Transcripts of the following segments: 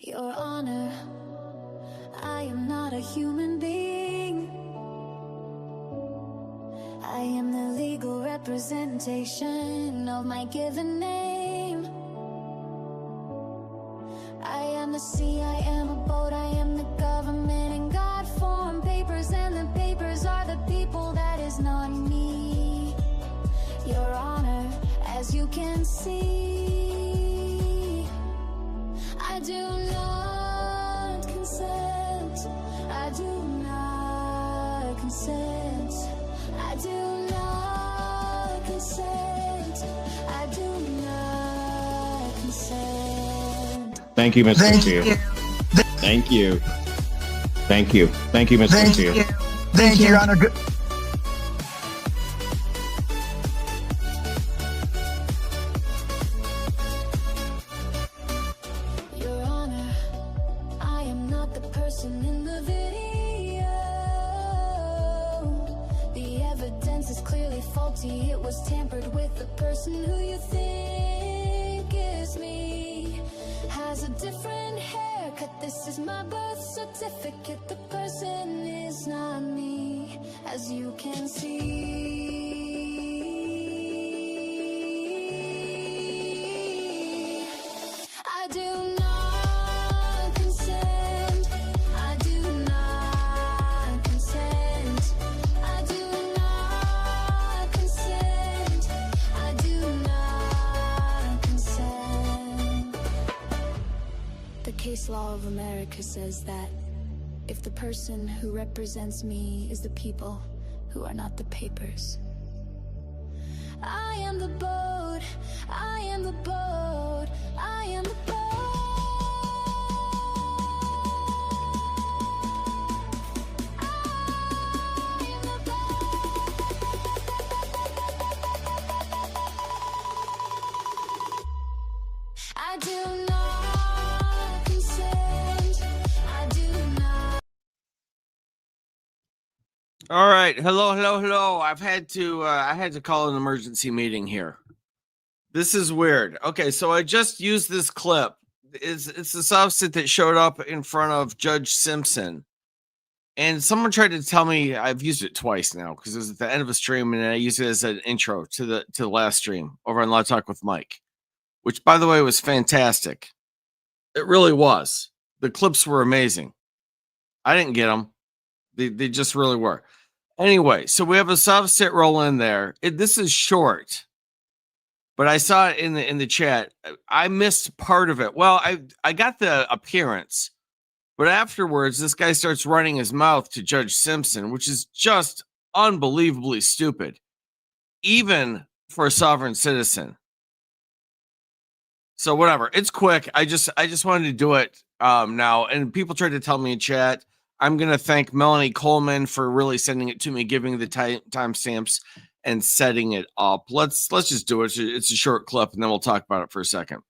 Your Honor, I am not a human being. I am the legal representation of my given name. I am the sea, I am a boat, I am the government in God form papers, and the papers are the people, that is not me. Your Honor, as you can see, I do not consent. I do not consent. I do not consent. I do not consent. Thank you, Mr. Steele. Thank you. Thank you. Thank you, Mr. Steele. Thank you, Your Honor. Your Honor, I am not the person in the video. The evidence is clearly faulty. It was tampered with. The person who you think is me has a different haircut. This is my birth certificate. The person is not me, as you can see. I do not consent. I do not consent. I do not consent. I do not consent. The case law of America says that if the person who represents me is the people who are not the papers. I am the boat, I am the boat, I am the boat. I am the boat. I do not consent. I do not. All right. Hello. I had to call an emergency meeting here. This is weird. Okay, so I just used this clip. It's the subset that showed up in front of Judge Simpson. And someone tried to tell me I've used it twice now because it was at the end of a stream, and I used it as an intro to the last stream over on Law Talk with Mike, which, by the way, was fantastic. It really was. The clips were amazing. I didn't get them. They just really were. Anyway, so we have a subset roll in there. This is short, but I saw it in the chat. I missed part of it. Well, I got the appearance, but afterwards, this guy starts running his mouth to Judge Simpson, which is just unbelievably stupid, even for a sovereign citizen. So whatever, it's quick. I just wanted to do it now, and people tried to tell me in chat. I'm going to thank Melanie Coleman for really sending it to me, giving the timestamps and setting it up. Let's just do it. It's a short clip, and then we'll talk about it for a second.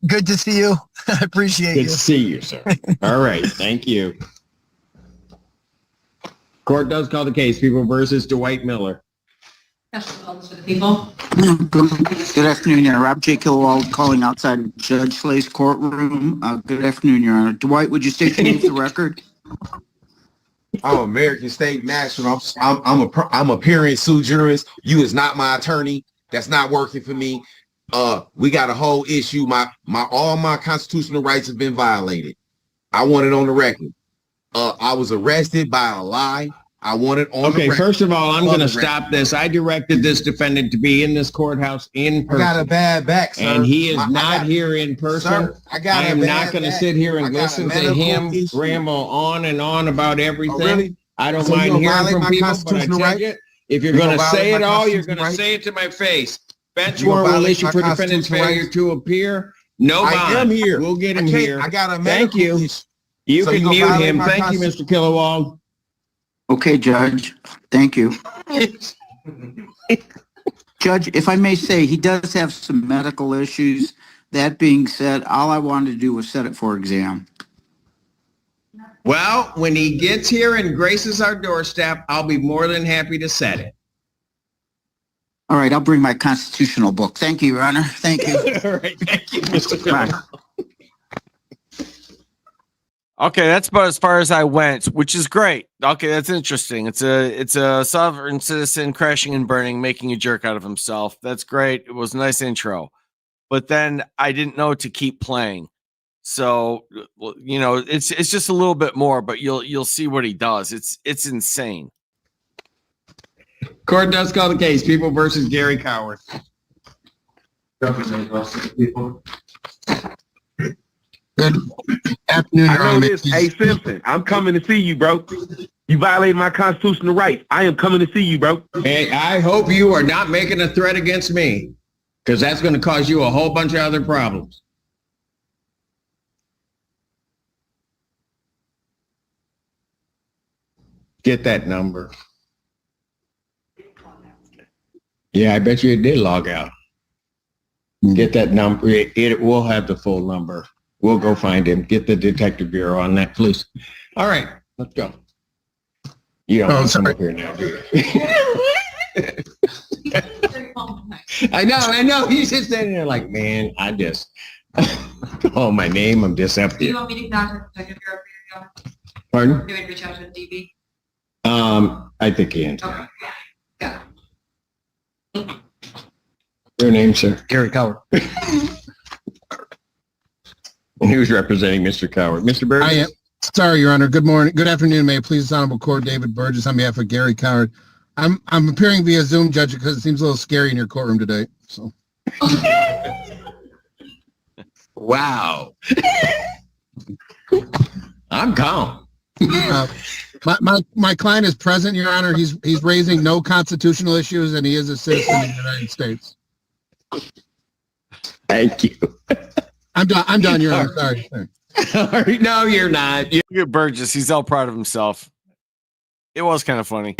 Good to see you. I appreciate Good you. to see you, sir. All right. Thank you. Court does call the case. People versus Dwight Miller. For the people. Good afternoon, Your Honor. Rob J. Kilowald calling outside Judge Slay's courtroom. Good afternoon, Your Honor. Dwight, would you state your name for the record? I'm American State National. I'm appearing sui juris. You is not my attorney. That's not working for me. We got a whole issue. All my constitutional rights have been violated. I want it on the record. I was arrested by a lie. I want it on the record. Okay, first of all, I'm going to stop this. I directed this defendant to be in this courthouse in person. I got a bad back, sir. And he is not here in person. Sir, I am not going to sit here and listen to him ramble on and on about everything. Oh, really? I don't mind hearing from people, but I tell you, if you're going to say it all, you're going to say it to my face. Bench warrant will issue for defendant's failure to appear. No bond. I am here. We'll get him here. I got a Thank you. issue. You So can you gonna mute violate him. my Thank you, Mr. Kilowald. Okay, Judge. Thank you. Judge, if I may say, he does have some medical issues. That being said, all I wanted to do was set it for exam. Well, when he gets here and graces our doorstep, I'll be more than happy to set it. All right, I'll bring my constitutional book. Thank you, Your Honor. Thank you. All right, thank you, Mr. Coward. Okay, that's about as far as I went, which is great. Okay, that's interesting. It's a sovereign citizen crashing and burning, making a jerk out of himself. That's great. It was a nice intro. But then I didn't know to keep playing. So, well, you know, it's just a little bit more, but you'll see what he does. It's insane. Court does call the case. People versus Gary Coward. Good afternoon, I Your know Honor. this. Hey, Simpson, I'm coming to see you, bro. You violated my constitutional rights. I am coming to see you, bro. Hey, I hope you are not making a threat against me, because that's going to cause you a whole bunch of other problems. Get that number. Yeah, I bet you it did log out. Get that number. It will have the full number. We'll go find him. Get the detective bureau on that, please. All right, let's go. You don't want to come up here now, do you? I know. He's just standing there like, man, I just call my name. I'm just up Do you here. want me to contact the Detective Bureau for your job? Pardon? Do you want me to reach out to DB? I think he ends. Okay. Yeah. Your name, sir? Gary Coward. And he was representing Mr. Coward. Mr. Burgess? I am. Sorry, Your Honor. Good morning. Good afternoon. May it please this honorable court, David Burgess, on behalf of Gary Coward. I'm appearing via Zoom, Judge, because it seems a little scary in your courtroom today. So. Wow. I'm calm. My client is present, Your Honor. He's raising no constitutional issues, and he is a citizen of the United States. Thank you. I'm done, Your Honor. Sorry. All right. No, you're not. Look at Burgess. He's all proud of himself. It was kind of funny.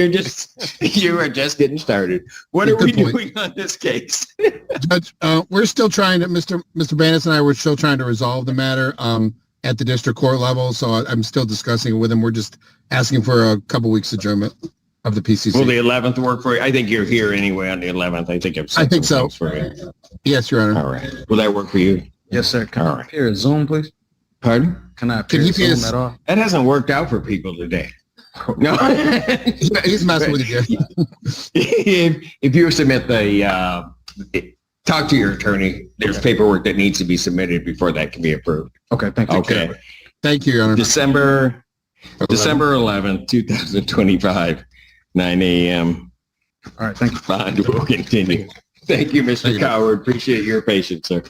You are just getting started. What are we Good point. doing on this case? Judge, we're still trying to, Mr. Bannis and I were still trying to resolve the matter at the district court level. So I'm still discussing it with him. We're just asking for a couple weeks adjournment of the PCC. Will the 11th work for you? I think you're here anyway on the 11th. I think so. For you. Yes, Your Honor. All right. Will that work for you? Yes, sir. Can All I right. appear at Zoom, please? Pardon? Can I appear Can at he be Zoom at all? That hasn't worked out for people today. No. He's messing with you. If you submit the, talk to your attorney. There's paperwork that needs to be submitted before that can be approved. Okay, thank you. Okay. Thank you, Your Honor. December 11th, 2025, 9 a.m. All right, thank you. Bond will continue. Thank you, Mr. Coward. Appreciate your patience, sir.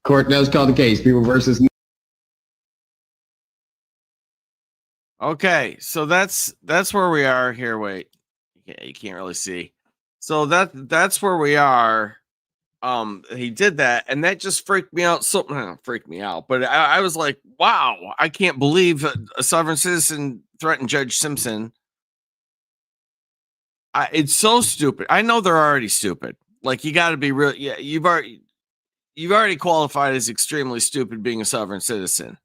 Court does call the case. People versus. Okay, so that's where we are here. Wait, yeah, you can't really see. So that's where we are. He did that, and that just freaked me out. So freaked me out, but I was like, wow, I can't believe a sovereign citizen threatened Judge Simpson. It's so stupid. I know they're already stupid. Like, you got to be real. Yeah, you've already qualified as extremely stupid being a sovereign citizen,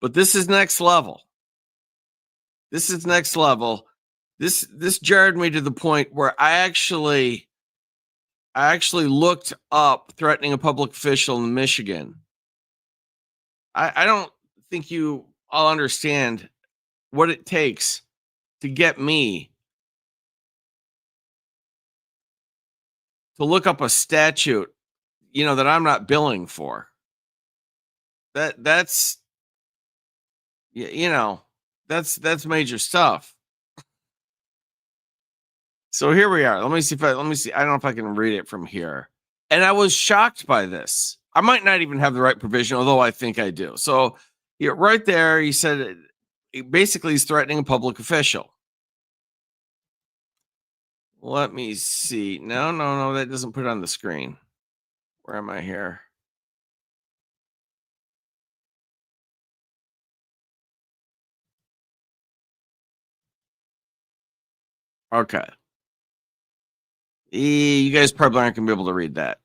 but this is next level. This is next level. This jarred me to the point where I actually looked up threatening a public official in Michigan. I don't think you all understand what it takes to get me to look up a statute, that I'm not billing for. That's major stuff. So here we are. Let me see. I don't know if I can read it from here. And I was shocked by this. I might not even have the right provision, although I think I do. So right there, he said, basically he's threatening a public official. Let me see. No, that doesn't put it on the screen. Where am I here? Okay. You guys probably aren't going to be able to read that.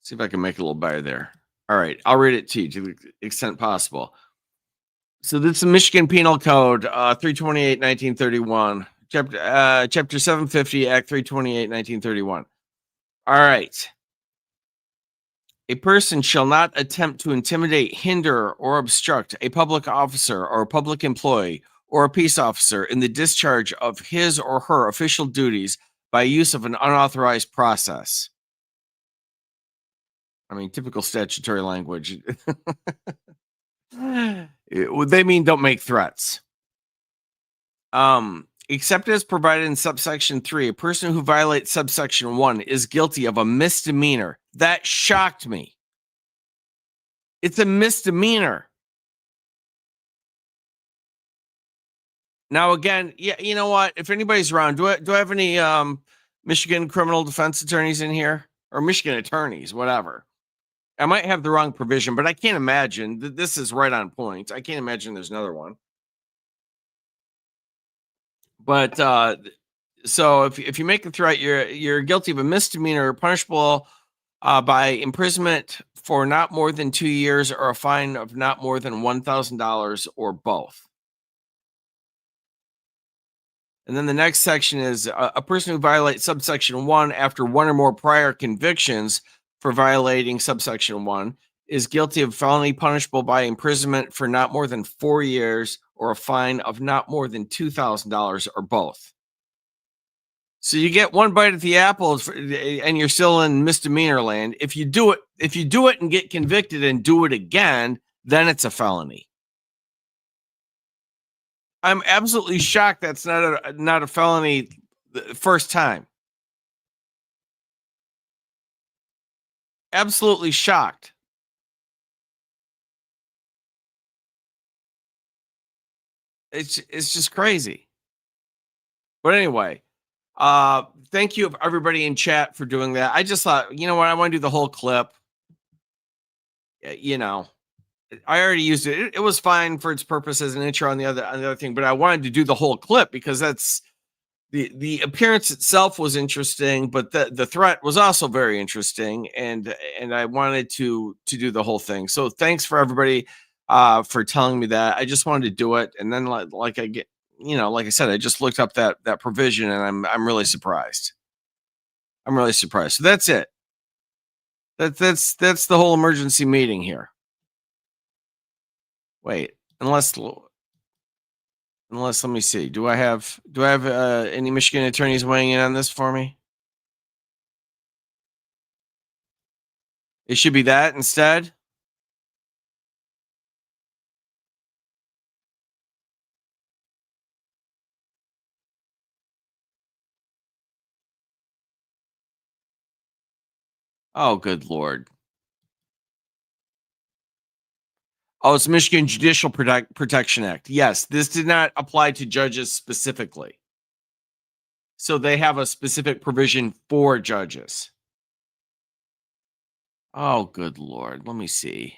See if I can make it a little better there. All right. I'll read it to you to the extent possible. So this is Michigan Penal Code 328 1931, chapter 750, Act 328 1931. All right. A person shall not attempt to intimidate, hinder, or obstruct a public officer or a public employee or a peace officer in the discharge of his or her official duties by use of an unauthorized process. I mean, typical statutory language. They mean don't make threats. Except as provided in subsection 3, a person who violates subsection 1 is guilty of a misdemeanor. That shocked me. It's a misdemeanor. Now, again, yeah, you know what? If anybody's around, do I have any Michigan criminal defense attorneys in here? Or Michigan attorneys, whatever. I might have the wrong provision, but I can't imagine that this is right on point. I can't imagine there's another one. But so if you make a threat, you're guilty of a misdemeanor, punishable by imprisonment for not more than 2 years or a fine of not more than $1,000 or both. And then the next section is a person who violates subsection 1 after one or more prior convictions for violating subsection 1 is guilty of felony punishable by imprisonment for not more than 4 years or a fine of not more than $2,000 or both. So you get one bite at the apple and you're still in misdemeanor land. If you do it and get convicted and do it again, then it's a felony. I'm absolutely shocked that's not a felony the first time. Absolutely shocked. It's just crazy. But anyway, thank you everybody in chat for doing that. I just thought, you know what, I want to do the whole clip. You know, I already used it. It was fine for its purpose as an intro on the other thing, but I wanted to do the whole clip because that's the appearance itself was interesting, but the threat was also very interesting, and I wanted to do the whole thing. So thanks for everybody for telling me that. I just wanted to do it, and then like I get, you know, like I said, I just looked up that provision, and I'm really surprised. I'm really surprised. So that's it. That's the whole emergency meeting here. Wait, unless let me see. Do I have any Michigan attorneys weighing in on this for me? It should be that instead. Oh, good Lord. Oh, it's Michigan Judicial Protection Act. Yes, this did not apply to judges specifically. So they have a specific provision for judges. Oh, good Lord. Let me see.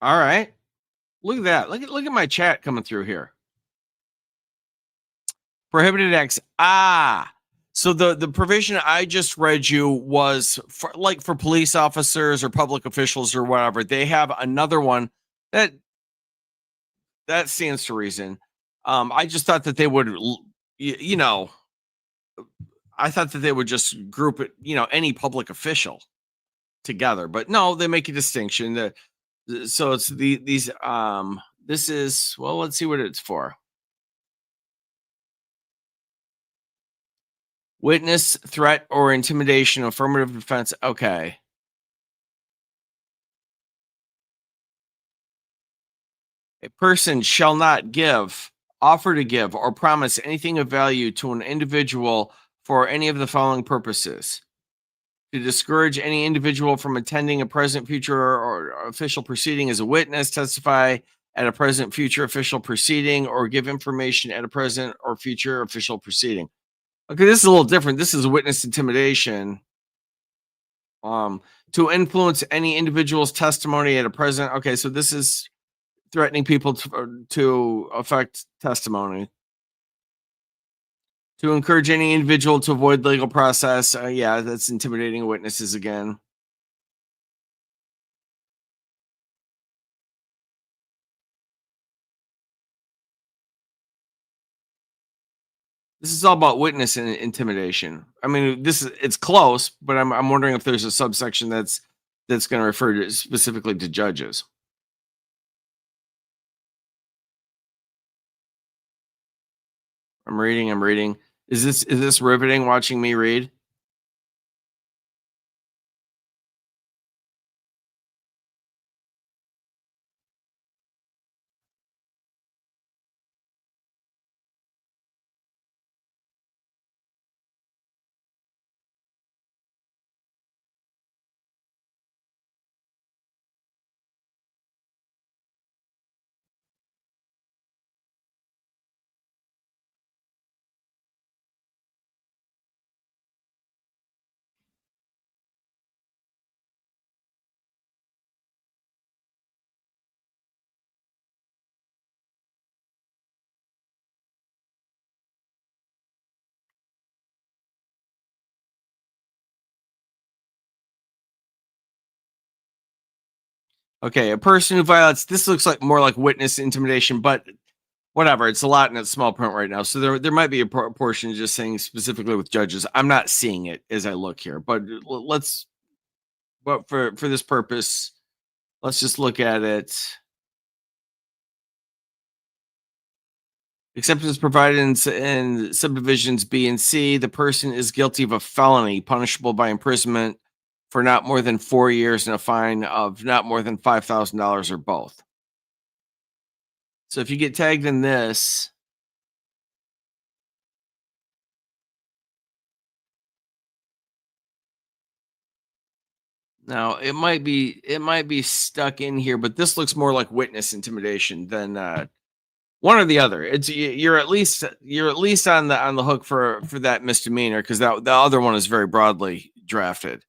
All right. Look at that. Look at my chat coming through here. Prohibited acts. So the provision I just read you was for police officers or public officials or whatever. They have another one that stands to reason. I just thought that they would, you know, I thought that they would just group it, you know, any public official together, but no, they make a distinction. So it's these. This is, well, let's see what it's for. Witness, threat, or intimidation, affirmative defense. Okay. A person shall not give, offer to give, or promise anything of value to an individual for any of the following purposes: to discourage any individual from attending a present, future, or official proceeding as a witness, testify at a present, future official proceeding, or give information at a present or future official proceeding. Okay, this is a little different. This is witness intimidation. To influence any individual's testimony at a present. Okay, so this is threatening people to affect testimony. To encourage any individual to avoid legal process. Yeah, that's intimidating witnesses again. This is all about witness and intimidation. I mean, it's close, but I'm wondering if there's a subsection that's going to refer to specifically to judges. I'm reading. Is this riveting watching me read? Okay, a person who violates, this looks like more like witness intimidation, but whatever. It's a lot in a small print right now. So there might be a portion just saying specifically with judges. I'm not seeing it as I look here, but for this purpose, let's just look at it. Except as provided in subdivisions B and C, the person is guilty of a felony punishable by imprisonment for not more than 4 years and a fine of not more than $5,000 or both. So if you get tagged in this, now it might be stuck in here, but this looks more like witness intimidation than one or the other. It's you're at least on the hook for that misdemeanor, because the other one is very broadly drafted.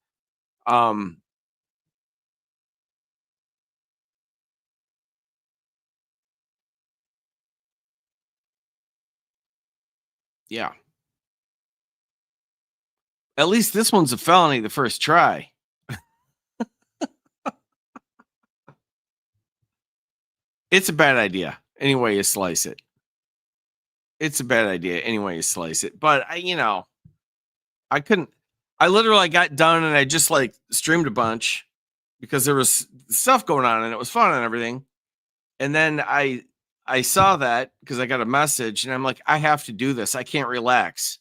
Yeah. At least this one's a felony the first try. It's a bad idea any way you slice it. It's a bad idea any way you slice it. But I literally got done and I just like streamed a bunch because there was stuff going on and it was fun and everything. And then I saw that because I got a message and I'm like, I have to do this. I can't relax.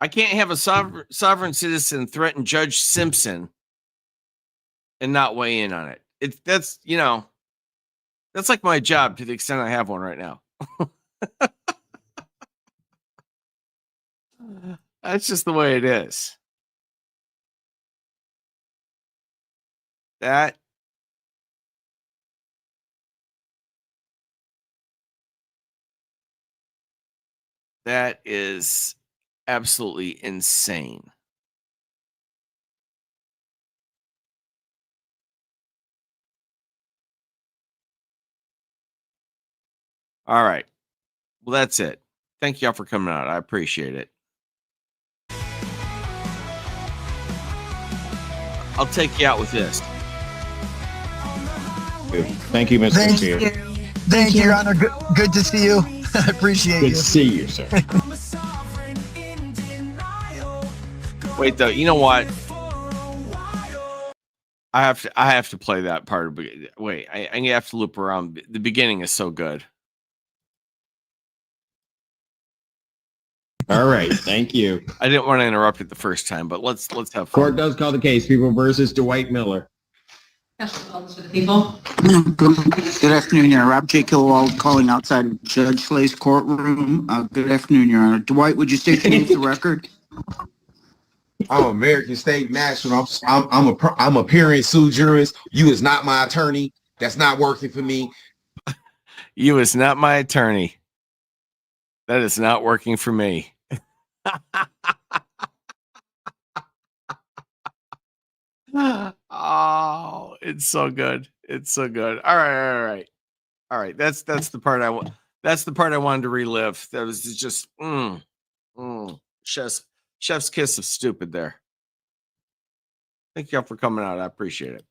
I can't have a sovereign citizen threaten Judge Simpson and not weigh in on it. That's like my job to the extent I have one right now. That's just the way it is. That is absolutely insane. All right. Well, that's it. Thank y'all for coming out. I appreciate it. I'll take you out with this. Thank you, Mr. Thank Chair. you. Thank you, Your Honor. Good to see you. I appreciate Good you. to see you, sir. Wait, though, you know what? I have to play that part of it. Wait, I have to loop around. The beginning is so good. All right. Thank you. I didn't want to interrupt it the first time, but let's have fun. Court does call the case. People versus Dwight Miller. Special calls for the people. Good afternoon, Your Honor. Rob J. Kilwald calling outside of Judge Slay's courtroom. Good afternoon, Your Honor. Dwight, would you state your name for the record? I'm American State National. I'm appearing sue juris. You is not my attorney. That's not working for me. You is not my attorney. That is not working for me. Oh, it's so good. It's so good. All right. That's the part I want. That's the part I wanted to relive. That was just chef's kiss of stupid there. Thank y'all for coming out. I appreciate it.